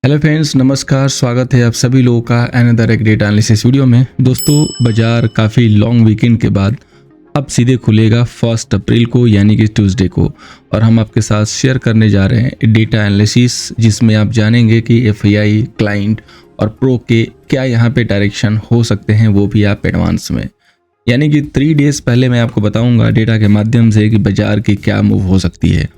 Hello friends, नमस्कार। स्वागत है आप सभी लोगों का अनदर एक डेटा एनालिसिस वीडियो में। दोस्तों, बाजार काफ़ी लॉन्ग वीकेंड के बाद अब सीधे खुलेगा 1 अप्रैल को, यानी कि ट्यूसडे को, और हम आपके साथ शेयर करने जा रहे हैं डेटा एनालिसिस, जिसमें आप जानेंगे कि एफआईआई, क्लाइंट और प्रो के क्या यहाँ पे डायरेक्शन हो सकते हैं, वो भी आप एडवांस में। यानी कि 3 डेज़ पहले मैं आपको बताऊँगा डेटा के माध्यम से कि बाजार की क्या मूव हो सकती है।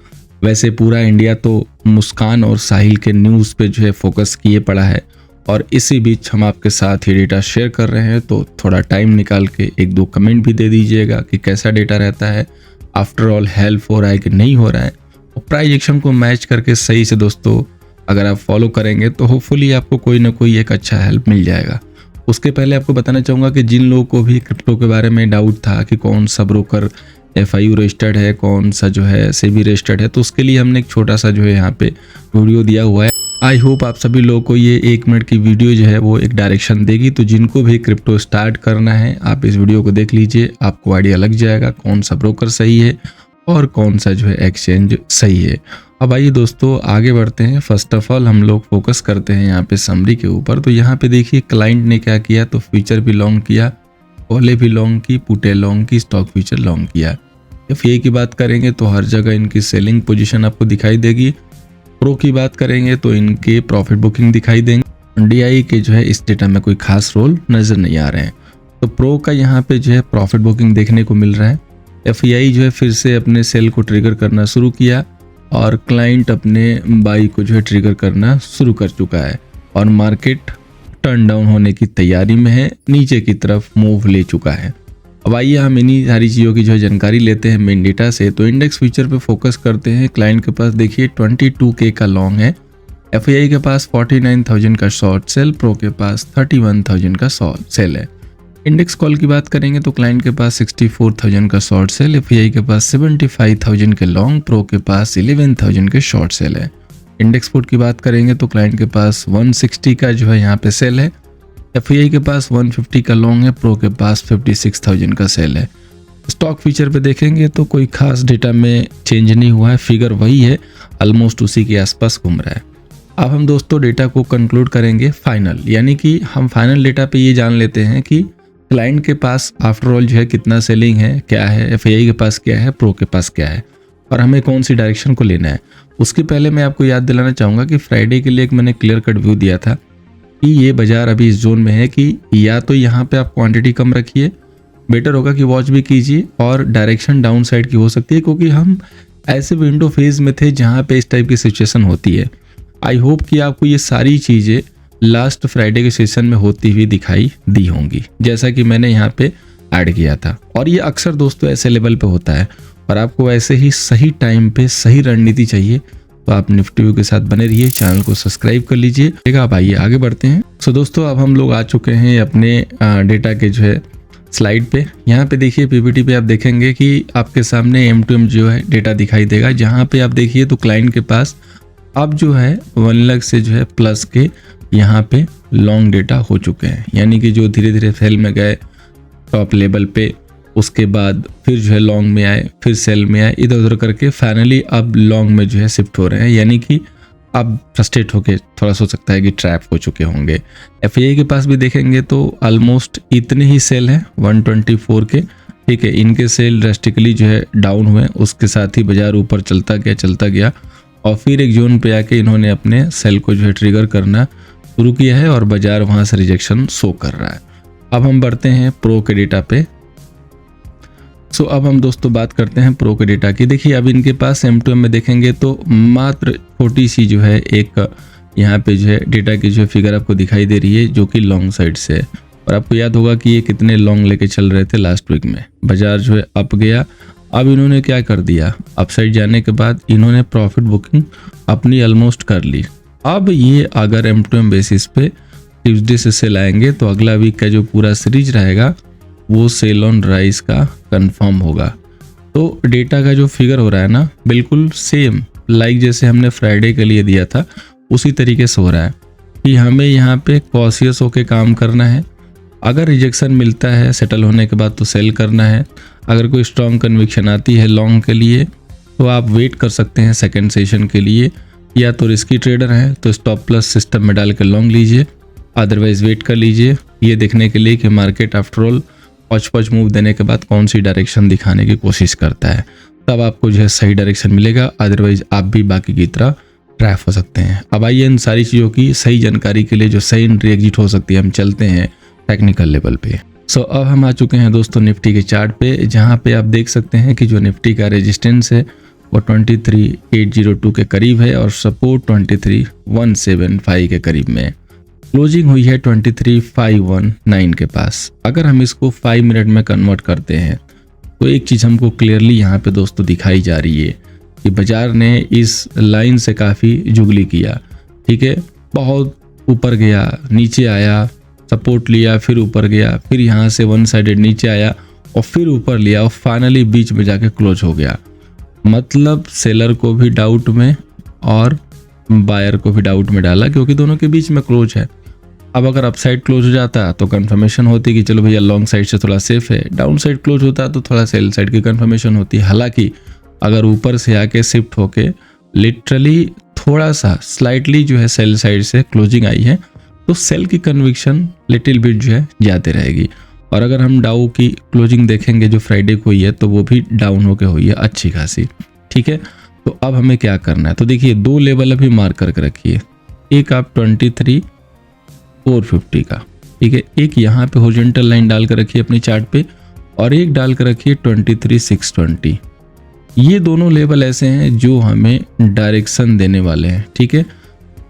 वैसे पूरा इंडिया तो मुस्कान और साहिल के न्यूज़ पे जो है फोकस किए पड़ा है, और इसी बीच हम आपके साथ ये डेटा शेयर कर रहे हैं, तो थोड़ा टाइम निकाल के 1-2 कमेंट भी दे दीजिएगा कि कैसा डेटा रहता है, आफ्टर ऑल हेल्प हो रहा है कि नहीं हो रहा है। और प्राइस एक्शन को मैच करके सही से दोस्तों अगर आप फॉलो करेंगे तो होपफुली आपको कोई ना कोई एक अच्छा हेल्प मिल जाएगा। उसके पहले आपको बताना चाहूँगा कि जिन लोगों को भी क्रिप्टो के बारे में डाउट था कि कौन सा ब्रोकर FIU रजिस्टर्ड है, कौन सा जो है SEBI रजिस्टर्ड है, तो उसके लिए हमने एक छोटा सा जो है यहाँ पे वीडियो दिया हुआ है। आई होप आप सभी लोगों को ये 1 मिनट की वीडियो जो है वो एक डायरेक्शन देगी। तो जिनको भी क्रिप्टो स्टार्ट करना है आप इस वीडियो को देख लीजिए, आपको आइडिया लग जाएगा कौन सा ब्रोकर सही है और कौन सा जो है एक्सचेंज सही है। अब आइए दोस्तों आगे बढ़ते हैं। फर्स्ट ऑफ ऑल हम लोग फोकस करते हैं यहाँ पे समरी के ऊपर। तो यहाँ पे देखिए क्लाइंट ने क्या किया, तो फ्यूचर भी लॉन्ग किया, कॉले भी लॉन्ग की, पुटे लॉन्ग की, स्टॉक फ्यूचर लॉन्ग किया। एफआईआई की बात करेंगे तो हर जगह इनकी सेलिंग पोजीशन आपको दिखाई देगी। प्रो की बात करेंगे तो इनके प्रॉफिट बुकिंग दिखाई देंगे। डीआई के जो है इस डेटा में कोई खास रोल नज़र नहीं आ रहे हैं। तो प्रो का यहाँ पे जो है प्रॉफिट बुकिंग देखने को मिल रहा है। एफआईआई जो है फिर से अपने सेल को ट्रिगर करना शुरू किया, और क्लाइंट अपने बाई को जो है ट्रिगर करना शुरू कर चुका है, और मार्केट टर्न डाउन होने की तैयारी में है, नीचे की तरफ मूव ले चुका है। अब आइए हम इन्हीं सारी चीज़ों की जो है जानकारी लेते हैं मेन डेटा से। तो इंडेक्स फ्यूचर पे फोकस करते हैं। क्लाइंट के पास देखिए 22K का लॉन्ग है, एफआईआई के पास 49,000 का शॉर्ट सेल, प्रो के पास 31,000 का शॉर्ट सेल है। इंडेक्स कॉल की बात करेंगे तो क्लाइंट के पास 64,000 का शॉर्ट सेल, एफआईआई के पास 75,000 के लॉन्ग, प्रो के पास 11,000 के शॉर्ट सेल है। इंडेक्स पुट की बात करेंगे तो क्लाइंट के पास 160 का जो है यहाँ पे सेल है, एफआईआई के पास 150 का लॉन्ग है, प्रो के पास 56,000 का सेल है। स्टॉक फीचर पे देखेंगे तो कोई खास डेटा में चेंज नहीं हुआ है, फिगर वही है, ऑलमोस्ट उसी के आसपास घूम रहा है। अब हम दोस्तों डेटा को कंक्लूड करेंगे फाइनल, यानी कि हम फाइनल डेटा पे ये जान लेते हैं कि क्लाइंट के पास आफ्टर ऑल जो है कितना सेलिंग है, क्या है, एफआईआई के पास क्या है, प्रो के पास क्या है, और हमें कौन सी डायरेक्शन को लेना है। उसके पहले मैं आपको याद दिलाना चाहूँगा कि फ्राइडे के लिए एक मैंने क्लियर कट व्यू दिया था कि ये बाजार अभी इस जोन में है कि या तो यहाँ पे आप क्वांटिटी कम रखिए, बेटर होगा कि वॉच भी कीजिए, और डायरेक्शन डाउन साइड की हो सकती है, क्योंकि हम ऐसे विंडो फेज में थे जहाँ पे इस टाइप की सिचुएशन होती है। आई होप कि आपको ये सारी चीज़ें लास्ट फ्राइडे के सेशन में होती हुई दिखाई दी होंगी, जैसा कि मैंने यहाँ पे ऐड किया था। और ये अक्सर दोस्तों ऐसे लेवल पे होता है, और आपको ऐसे ही सही टाइम पे सही रणनीति चाहिए तो आप निफ्टी व्यू के साथ बने रहिए, चैनल को सब्सक्राइब कर लीजिए। अब आइए आगे बढ़ते हैं। सो दोस्तों अब हम लोग आ चुके हैं अपने डेटा के जो है स्लाइड पे। यहाँ पे देखिए पीपीटी पे आप देखेंगे कि आपके सामने M2M जो है डेटा दिखाई देगा, जहाँ पे आप देखिए तो क्लाइंट के पास अब जो है 1 लाख से जो है प्लस के यहाँ पे लॉन्ग डेटा हो चुके हैं, यानी कि जो धीरे धीरे सेल में गए टॉप लेवल पे, उसके बाद फिर जो है लॉन्ग में आए, फिर सेल में आए, इधर उधर करके फाइनली अब लॉन्ग में जो है शिफ्ट हो रहे हैं, यानी कि अब फ्रस्ट्रेट होके थोड़ा सोच सकता है कि ट्रैप हो चुके होंगे। एफआईआई के पास भी देखेंगे तो ऑलमोस्ट इतने ही सेल हैं 124 के, ठीक है। इनके सेल ड्रास्टिकली जो है डाउन हुए, उसके साथ ही बाजार ऊपर चलता गया, और फिर एक जोन पे आके इन्होंने अपने सेल को जो है ट्रिगर करना शुरू किया है, और बाजार वहाँ से रिजेक्शन शो कर रहा है। अब हम बढ़ते हैं प्रो के डेटा पे। सो अब हम दोस्तों बात करते हैं प्रो के डेटा की। देखिए अब इनके पास M2M में देखेंगे तो मात्र छोटी सी जो है एक यहाँ पे जो है डेटा की जो है फिगर आपको दिखाई दे रही है, जो कि लॉन्ग साइड से है। और आपको याद होगा कि ये कितने लॉन्ग लेके चल रहे थे लास्ट वीक में, बाजार जो है अप गया। अब इन्होंने क्या कर दिया, अपसाइड जाने के बाद इन्होंने प्रॉफिट बुकिंग अपनी ऑलमोस्ट कर ली। अब ये अगर M2M बेसिस पे ट्यूसडे से सेल आएंगे तो अगला वीक का जो पूरा सीरीज रहेगा वो सेल ऑन राइज का कंफर्म होगा। तो डेटा का जो फिगर हो रहा है ना, बिल्कुल सेम लाइक जैसे हमने फ्राइडे के लिए दिया था उसी तरीके से हो रहा है कि हमें यहाँ पे कॉशियस होके काम करना है। अगर रिजेक्शन मिलता है सेटल होने के बाद तो सेल करना है, अगर कोई स्ट्रॉन्ग कन्विक्शन आती है लॉन्ग के लिए तो आप वेट कर सकते हैं सेकेंड सेशन के लिए या तो रिस्की ट्रेडर हैं तो स्टॉप प्लस सिस्टम में डाल कर लॉन्ग लीजिए, अदरवाइज वेट कर लीजिए ये देखने के लिए कि मार्केट आफ्टर ऑल पॉच मूव देने के बाद कौन सी डायरेक्शन दिखाने की कोशिश करता है, तब आपको जो है सही डायरेक्शन मिलेगा। अदरवाइज आप भी बाकी की तरह ट्रैप हो सकते हैं। अब आइए इन सारी चीज़ों की सही जानकारी के लिए जो सही एंट्री एग्जिट हो सकती है हम चलते हैं टेक्निकल लेवल पे। अब हम आ चुके हैं दोस्तों निफ्टी के चार्ट पे, जहाँ पे आप देख सकते हैं कि जो निफ्टी का रेजिस्टेंस है वो 23,802 के करीब है और सपोर्ट 23,175 के करीब में। क्लोजिंग हुई है 23,519 के पास। अगर हम इसको 5 मिनट में कन्वर्ट करते हैं तो एक चीज़ हमको क्लियरली यहाँ पे दोस्तों दिखाई जा रही है कि बाजार ने इस लाइन से काफ़ी जुगली किया। ठीक है, बहुत ऊपर गया, नीचे आया, सपोर्ट लिया, फिर ऊपर गया, फिर यहाँ से वन साइडेड नीचे आया और फिर ऊपर लिया और फाइनली बीच में जाके क्लोज हो गया। मतलब सेलर को भी डाउट में और बायर को भी डाउट में डाला, क्योंकि दोनों के बीच में क्लोज है। अब अगर अप साइड क्लोज हो जाता तो कंफर्मेशन होती कि चलो भैया लॉन्ग साइड से थोड़ा सेफ है, डाउन साइड क्लोज होता तो थोड़ा सेल साइड की कंफर्मेशन होती। हालांकि अगर ऊपर से आके शिफ्ट होके लिटरली थोड़ा सा स्लाइटली जो है सेल साइड से क्लोजिंग आई है तो सेल की कन्विक्शन लिटिल बिट जो है ज़्यादा रहेगी। और अगर हम डाउ की क्लोजिंग देखेंगे जो फ्राइडे को हुई है तो वो भी डाउन होके हुई है अच्छी खासी। ठीक है, तो अब हमें क्या करना है, तो देखिए 2 लेवल अभी मार्क करके रखिए। एक आप 23,450 का, ठीक है, एक यहाँ पे हॉरिजॉन्टल लाइन डाल कर रखिए अपनी चार्ट पे और एक डाल कर रखिए 23,620। ये दोनों लेवल ऐसे हैं जो हमें डायरेक्शन देने वाले हैं। ठीक है,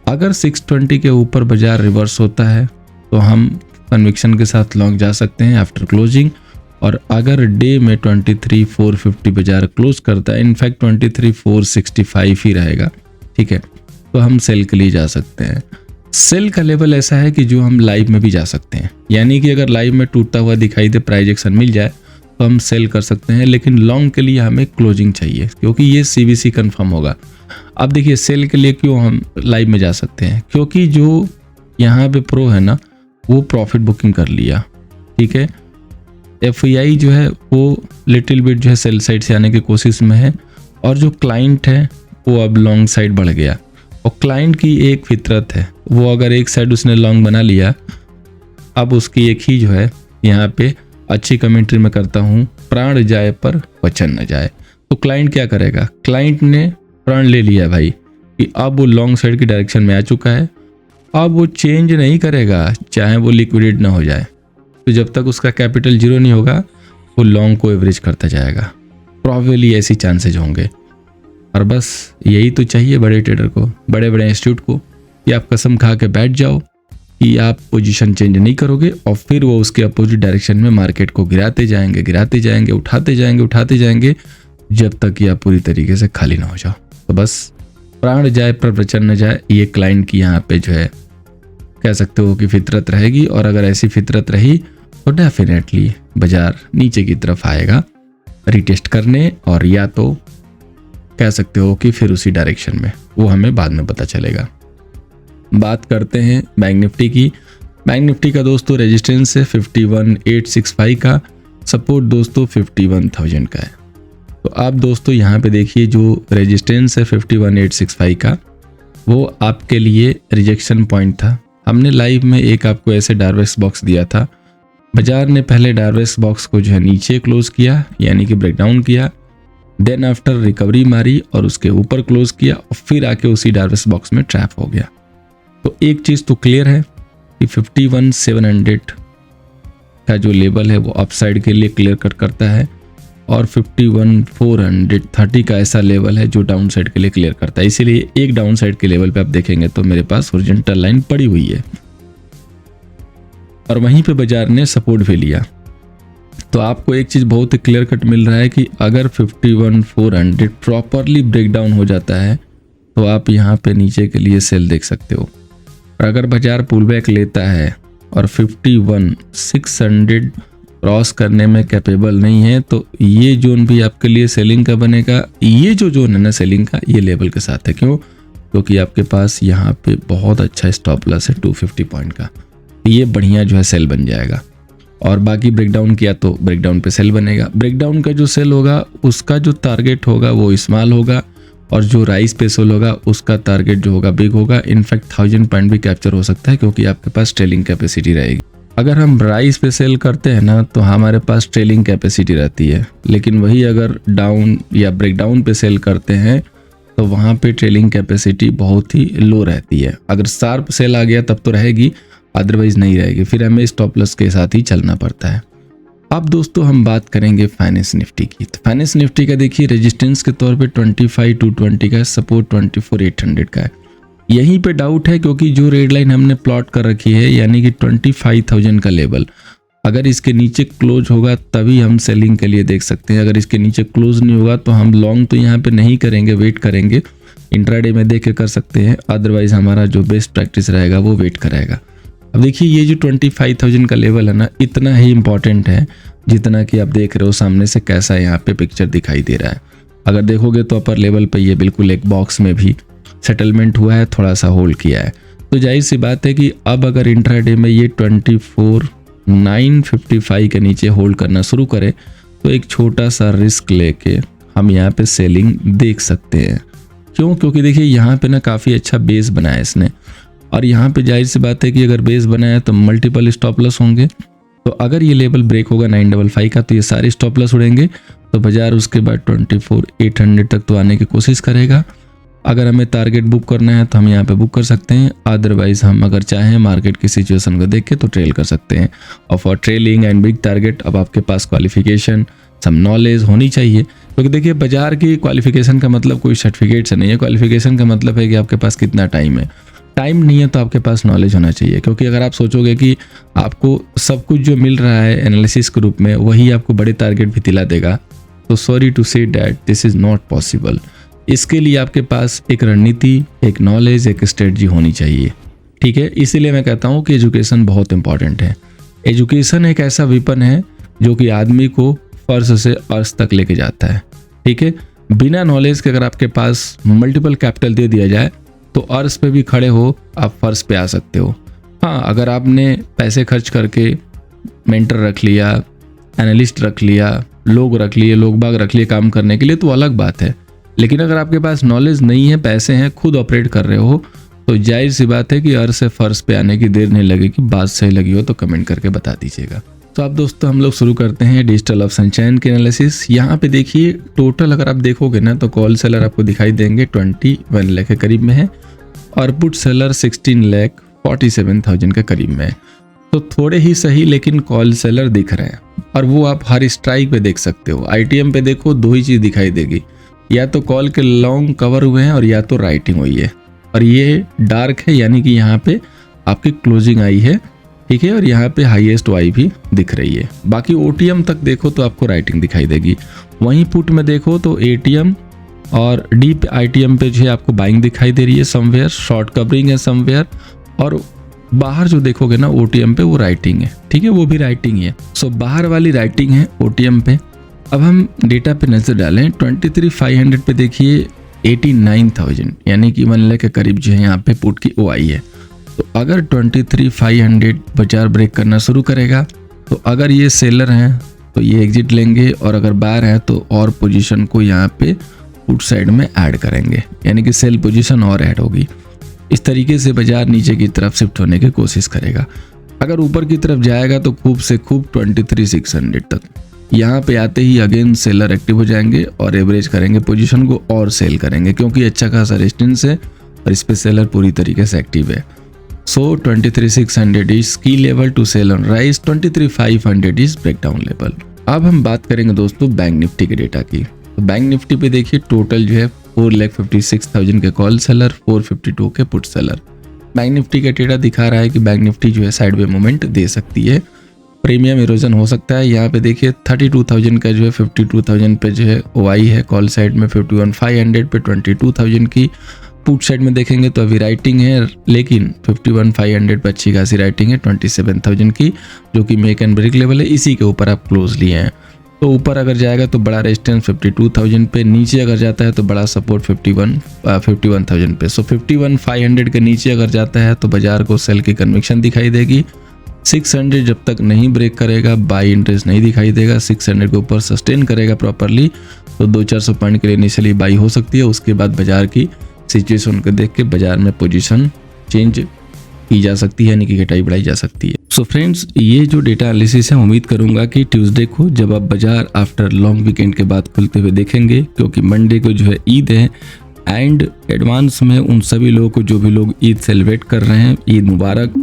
अगर 620 के ऊपर बाजार रिवर्स होता है तो हम कन्विक्शन के साथ लॉन्ग जा सकते हैं आफ्टर क्लोजिंग, और अगर डे में 23,450 बाजार क्लोज करता है, इनफैक्ट 23,465 ही रहेगा, ठीक है, तो हम सेल के लिए जा सकते हैं। सेल का लेवल ऐसा है कि जो हम लाइव में भी जा सकते हैं, यानी कि अगर लाइव में टूटता हुआ दिखाई दे, प्राइस एक्शन मिल जाए तो हम सेल कर सकते हैं, लेकिन लॉन्ग के लिए हमें क्लोजिंग चाहिए क्योंकि ये CVC कंफर्म होगा। अब देखिए सेल के लिए क्यों हम लाइव में जा सकते हैं, क्योंकि जो यहाँ पे प्रो है ना वो प्रॉफिट बुकिंग कर लिया। ठीक है, FEI जो है वो लिटिल बिट जो है सेल साइड से आने की कोशिश में है और जो क्लाइंट है वो अब लॉन्ग साइड बढ़ गया। और क्लाइंट की एक फितरत है, वो अगर एक साइड उसने लॉन्ग बना लिया, अब उसकी एक ही जो है यहाँ पे अच्छी कमेंट्री में करता हूँ, प्राण जाए पर वचन न जाए। तो क्लाइंट क्या करेगा, क्लाइंट ने प्राण ले लिया भाई कि अब वो लॉन्ग साइड की डायरेक्शन में आ चुका है, अब वो चेंज नहीं करेगा चाहे वो लिक्विडेट ना हो जाए। तो जब तक उसका कैपिटल 0 नहीं होगा वो लॉन्ग को एवरेज करता जाएगा। प्रॉबेबली ऐसी चांसेज होंगे और बस यही तो चाहिए बड़े ट्रेडर को, बड़े बड़े इंस्टीट्यूट को, कि आप कसम खा के बैठ जाओ कि आप पोजीशन चेंज नहीं करोगे और फिर वो उसके अपोजिट डायरेक्शन में मार्केट को गिराते जाएंगे, उठाते जाएंगे जब तक कि आप पूरी तरीके से खाली ना हो जाओ। तो बस प्राण जाए पर वचन न जाए, ये क्लाइंट की यहाँ पे जो है कह सकते हो कि फितरत रहेगी। और अगर ऐसी फितरत रही तो डेफिनेटली बाजार नीचे की तरफ आएगा रीटेस्ट करने, और या तो कह सकते हो कि फिर उसी डायरेक्शन में, वो हमें बाद में पता चलेगा। बात करते हैं बैंक निफ्टी की। बैंक निफ्टी का दोस्तों रेजिस्टेंस है 51,865 का, सपोर्ट दोस्तों 51,000 का है। तो आप दोस्तों यहाँ पे देखिए जो रेजिस्टेंस है 51,865 का, वो आपके लिए रिजेक्शन पॉइंट था। हमने लाइव में एक आपको ऐसे डार्वेक्स बॉक्स दिया था, बाजार ने पहले डार्वेक्स बॉक्स को जो है नीचे क्लोज किया यानी कि ब्रेकडाउन किया, देन आफ्टर रिकवरी मारी और उसके ऊपर क्लोज किया और फिर आके उसी डार्वेक्स बॉक्स में ट्रैप हो गया। तो एक चीज़ तो क्लियर है कि 51,700 का जो लेवल है वो अपसाइड के लिए क्लियर कट करता है और 51,430 का ऐसा लेवल है जो डाउन साइड के लिए क्लियर करता है। इसीलिए एक डाउन साइड के लेवल पे आप देखेंगे तो मेरे पास हॉरिजॉन्टल लाइन पड़ी हुई है और वहीं पे बाजार ने सपोर्ट भी लिया। तो आपको एक चीज़ बहुत ही क्लियर कट मिल रहा है कि अगर 51,400 प्रॉपरली ब्रेकडाउन हो जाता है तो आप यहाँ पे नीचे के लिए सेल देख सकते हो। और अगर बाजार पुल बैक लेता है और 51,600 क्रॉस करने में कैपेबल नहीं है तो ये जोन भी आपके लिए सेलिंग का बनेगा। ये जो जोन है ना सेलिंग का, ये लेवल के साथ है। क्यों? क्योंकि आपके पास यहाँ पे बहुत अच्छा स्टॉप लॉस है 250 पॉइंट का, ये बढ़िया जो है सेल बन जाएगा। और बाकी ब्रेकडाउन किया तो ब्रेकडाउन पे सेल बनेगा। ब्रेकडाउन का जो सेल होगा उसका जो टारगेट होगा वो स्मॉल होगा और जो राइस पे सेल होगा उसका टारगेट जो होगा बिग होगा। इनफैक्ट 1000 पॉइंट भी कैप्चर हो सकता है क्योंकि आपके पास ट्रेलिंग कैपेसिटी रहेगी। अगर हम राइस पे सेल करते हैं ना तो हमारे पास ट्रेलिंग कैपेसिटी रहती है, लेकिन वही अगर डाउन या ब्रेकडाउन पे सेल करते हैं तो वहाँ पे ट्रेलिंग कैपेसिटी बहुत ही लो रहती है। अगर शार्प सेल आ गया तब तो रहेगी, अदरवाइज नहीं रहेगी, फिर हमें स्टॉप लॉस के साथ ही चलना पड़ता है। अब दोस्तों हम बात करेंगे फाइनेंस निफ्टी की। तो फाइनेंस निफ्टी का देखिए रेजिस्टेंस के तौर पे 25,220 का है, सपोर्ट 24,800 का है। यहीं पे डाउट है क्योंकि जो रेड लाइन हमने प्लॉट कर रखी है यानी कि 25,000 का लेवल, अगर इसके नीचे क्लोज होगा तभी हम सेलिंग के लिए देख सकते हैं। अगर इसके नीचे क्लोज नहीं होगा तो हम लॉन्ग तो यहाँ पे नहीं करेंगे, वेट करेंगे, इंट्राडे में देख के कर सकते हैं, अदरवाइज हमारा जो बेस्ट प्रैक्टिस रहेगा वो वेट करेगा। अब देखिए ये जो 25,000 का लेवल है ना, इतना ही इंपॉर्टेंट है जितना कि आप देख रहे हो सामने से कैसा यहाँ पे पिक्चर दिखाई दे रहा है। अगर देखोगे तो अपर लेवल पे ये बिल्कुल एक बॉक्स में भी सेटलमेंट हुआ है, थोड़ा सा होल्ड किया है। तो जाहिर सी बात है कि अब अगर इंट्राडे में ये 24,955 के नीचे होल्ड करना शुरू करे तो एक छोटा सा रिस्क लेके हम यहाँ पे सेलिंग देख सकते हैं। क्यों? क्योंकि देखिए यहाँ पे ना काफ़ी अच्छा बेस बनाया इसने, और यहाँ पे जाहिर सी बात है कि अगर बेस बनाया तो मल्टीपल स्टॉप लॉस होंगे। तो अगर ये लेवल ब्रेक होगा 955 का तो ये सारे स्टॉप लॉस उड़ेंगे, तो बाजार उसके बाद 24,800 तक तो आने की कोशिश करेगा। अगर हमें टारगेट बुक करना है तो हम यहाँ पे बुक कर सकते हैं, अदरवाइज हम अगर चाहें मार्केट की सिचुएशन को देख के तो ट्रेल कर सकते हैं। और for trailing and big target अब आपके पास क्वालिफिकेशन सम नॉलेज होनी चाहिए, क्योंकि देखिए बाजार की क्वालिफिकेशन का मतलब कोई सर्टिफिकेट से नहीं है। क्वालिफिकेशन का मतलब है कि आपके पास कितना टाइम है। टाइम नहीं है तो आपके पास नॉलेज होना चाहिए, क्योंकि अगर आप सोचोगे कि आपको सब कुछ जो मिल रहा है एनालिसिस के रूप में वही आपको बड़े टारगेट भी दिला देगा, तो sorry to say that this is not possible. इसके लिए आपके पास एक रणनीति, एक नॉलेज, एक स्ट्रेटजी होनी चाहिए, ठीक है। इसीलिए मैं कहता हूँ कि एजुकेशन बहुत इंपॉर्टेंट है। एजुकेशन एक ऐसा वेपन है जो कि आदमी को फर्श से अर्श तक लेके जाता है, ठीक है। बिना नॉलेज के अगर आपके पास मल्टीपल कैपिटल दे दिया जाए तो अर्श पे भी खड़े हो आप फर्श पे आ सकते हो। हाँ, अगर आपने पैसे खर्च करके मेंटर रख लिया, एनालिस्ट रख लिया, लोग रख लिए, लोग बाग रख लिए काम करने के लिए तो अलग बात है। लेकिन अगर आपके पास नॉलेज नहीं है, पैसे हैं, खुद ऑपरेट कर रहे हो, तो जाहिर सी बात है कि अर्श से फर्श पे आने की देर नहीं लगेगी। बात सही लगी हो तो कमेंट करके बता दीजिएगा। तो अब दोस्तों हम लोग शुरू करते हैं डिजिटल ऑप्शन चैन के एनालिसिस। यहाँ पे देखिए टोटल अगर आप देखोगे ना तो कॉल सेलर आपको दिखाई देंगे 21 लाख के करीब में है, और पुट सेलर 16,47,000 के करीब में है। तो थोड़े ही सही लेकिन कॉल सेलर दिख रहे हैं, और वो आप हर स्ट्राइक पे देख सकते हो। ITM पे देखो दो ही चीज़ दिखाई देगी, या तो कॉल के लॉन्ग कवर हुए हैं और या तो राइटिंग हुई है, और ये डार्क है यानी कि यहाँ पे आपकी क्लोजिंग आई है, ठीक है, और यहाँ पे हाईएस्ट वाई भी दिख रही है। बाकी OTM तक देखो तो आपको राइटिंग दिखाई देगी। वहीं पुट में देखो तो ATM और डीप ITM पे जो है आपको बाइंग दिखाई दे रही है समवेयर, शॉर्ट कवरिंग है समवेयर, और बाहर जो देखोगे ना OTM पे वो राइटिंग है, ठीक है, वो भी राइटिंग ही है। सो बाहर वाली राइटिंग है OTM पे। अब हम डेटा पे नजर डालें 23,500 पे देखिए 89,000 यानी कि 1 लाख के करीब जो है यहाँ पे पुट की OI है। तो अगर 23,500 बाजार ब्रेक करना शुरू करेगा तो अगर ये सेलर हैं तो ये एग्जिट लेंगे, और अगर बायर है तो और पोजीशन को यहाँ पे पुट साइड में ऐड करेंगे, यानी कि सेल पोजीशन और ऐड होगी। इस तरीके से बाजार नीचे की तरफ शिफ्ट होने की कोशिश करेगा। अगर ऊपर की तरफ जाएगा तो खूब से खूब 23,600 तक। यहाँ पे आते ही अगेन सेलर एक्टिव हो जाएंगे और एवरेज करेंगे पोजीशन को और सेल करेंगे, क्योंकि अच्छा खासा रेजिस्टेंस है और इस पे सेलर पूरी तरीके से एक्टिव है। So 23,600 is key level to sell on rise, 23,500 is breakdown level. अब हम बात करेंगे दोस्तों बैंक निफ्टी के डेटा की। तो बैंक निफ्टी पे देखिए टोटल जो है 4,56,000 के कॉल सेलर, 452 के पुट सेलर। बैंक निफ्टी का डेटा दिखा रहा है कि बैंक निफ्टी जो है साइडवे मूवमेंट दे सकती है, प्रीमियम इरोजन हो सकता है। यहाँ पे देखिए 32,000 का जो है 52,000 पे जो है OI है कॉल साइड में, 51,500 पे 22,000 की। पुट साइड में देखेंगे तो अभी राइटिंग है, लेकिन 51,500 पे अच्छी खासी राइटिंग है 27,000 की, जो कि मेक एंड ब्रेक लेवल है। इसी के ऊपर आप क्लोज लिए हैं। तो ऊपर अगर जाएगा तो बड़ा रेजिस्टेंस 52,000 पे, नीचे अगर जाता है तो बड़ा सपोर्ट 51,000 पे। सो 51,500 के नीचे अगर जाता है तो बाजार को सेल की कन्विक्शन दिखाई देगी। 600 जब तक नहीं ब्रेक करेगा, बाई इंटरेस्ट नहीं दिखाई देगा, 600 के ऊपर सस्टेन करेगा प्रॉपरली, तो 200-400 पॉइंट के लिए इनिशियली बाई हो सकती है। उसके बाद बाजार की सिचुएशन को देख के बाजार में पोजीशन चेंज की जा सकती है, यानी कि घटाई बढ़ाई जा सकती है। सो फ्रेंड्स, ये जो डेटा एनालिसिस है उम्मीद करूंगा कि ट्यूसडे को जब आप बाजार आफ्टर लॉन्ग वीकेंड के बाद खुलते हुए देखेंगे, क्योंकि मंडे को जो है ईद है एंड एडवांस में उन सभी लोगों को जो भी लोग ईद सेलिब्रेट कर रहे हैं, ईद मुबारक।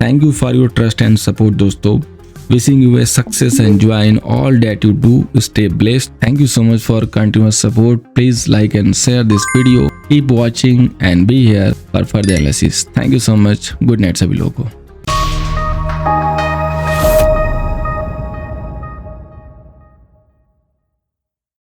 Thank you for your trust and support दोस्तों। Wishing you a success and joy in all that you do. Stay blessed. Thank you so much for continuous support. Please like and share this video. Keep watching and be here for further analysis. Thank you so much. Good night सभी लोगों को।